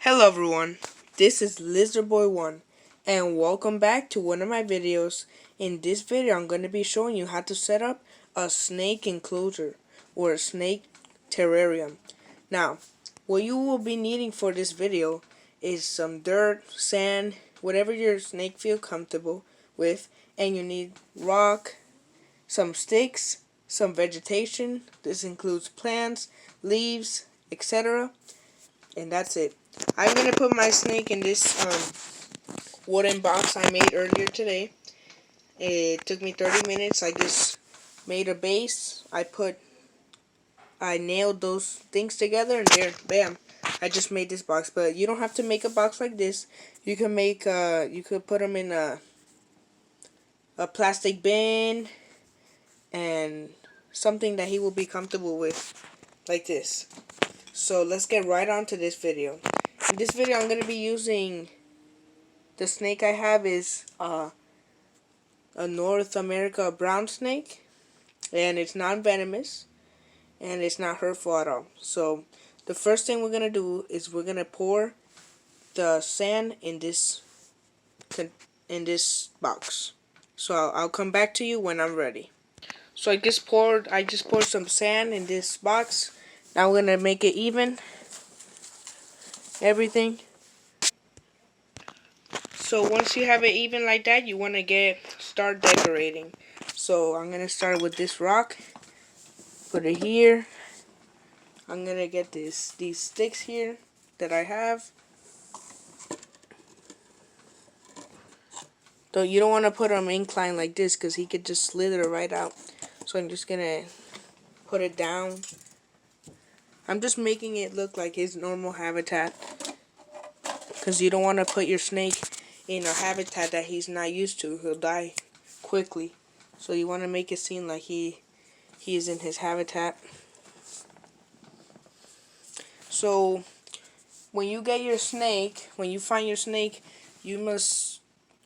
Hello everyone, this is LizardBoy1 and welcome back to one of my videos. In this video I'm going to be showing you how to set up a snake enclosure or a snake terrarium. Now, what you will be needing for this video is some dirt, sand, whatever your snake feel comfortable with, and you need rock, some sticks, some vegetation. This includes plants, leaves, etc. And that's it. I'm going to put my snake in this wooden box I made earlier today. It took me 30 minutes. I just made a base. I nailed those things together and there, bam. I just made this box. But you don't have to make a box like this. You can make, you could put them in a plastic bin and something that he will be comfortable with, like this. So let's get right on to this video. In this video I'm going to be using, the snake I have is a North America brown snake, and it's non-venomous and it's not hurtful at all. So the first thing we're going to do is we're going to pour the sand in this box. So I'll come back to you when I'm ready. So I just poured some sand in this box. Now we're going to make it even, everything. So once you have it even like that, you want to start decorating. So I'm going to start with this rock. Put it here. I'm going to get these sticks here that I have. Though you don't want to put them inclined like this because he could just slither right out. So I'm just going to put it down. I'm just making it look like his normal habitat, because you don't want to put your snake in a habitat that he's not used to. He'll die quickly. So you want to make it seem like he is in his habitat. So when you get your snake, when you find your snake, you must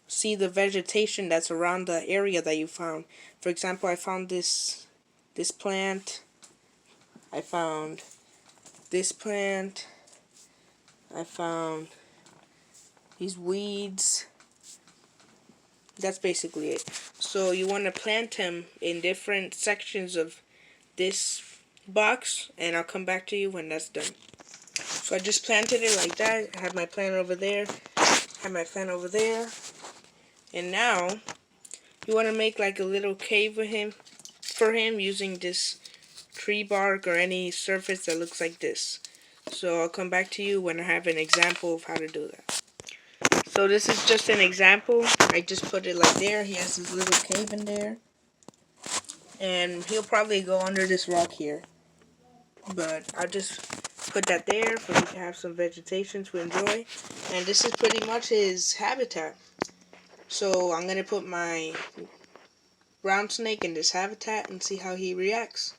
see the vegetation that's around the area that you found. For example, I found this plant. I found this plant. I found these weeds. That's basically it. So you want to plant him in different sections of this box, and I'll come back to you when that's done. So I just planted it like that. I have my plant over there. Have my plant over there. And now you want to make like a little cave for him using this tree bark or any surface that looks like this. So I'll come back to you when I have an example of how to do that. So this is just an example. I just put it like there. He has his little cave in there. And he'll probably go under this rock here. But I'll just put that there for you to have some vegetation to enjoy. And this is pretty much his habitat. So I'm going to put my brown snake in this habitat and see how he reacts.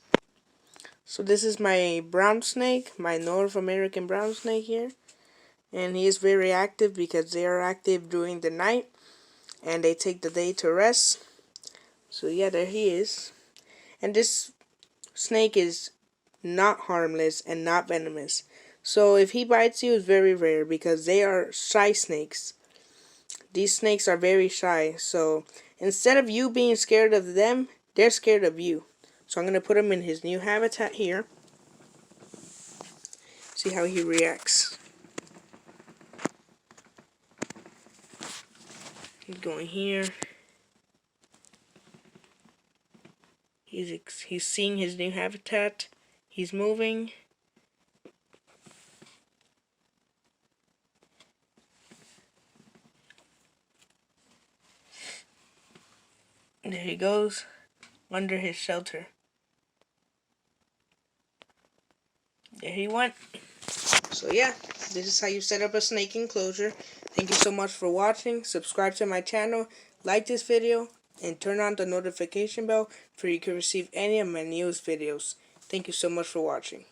So this is my brown snake, my North American brown snake here. And he is very active because they are active during the night and they take the day to rest. So yeah, there he is. And this snake is not harmless and not venomous. So if he bites you, it's very rare because they are shy snakes. These snakes are very shy. So instead of you being scared of them, they're scared of you. So I'm going to put him in his new habitat here. See how he reacts. He's going here. He's seeing his new habitat. He's moving. There he goes, under his shelter. There he went. So yeah, this is how you set up a snake enclosure. Thank you so much for watching. Subscribe to my channel, like this video, and turn on the notification bell for you can receive any of my newest videos. Thank you so much for watching.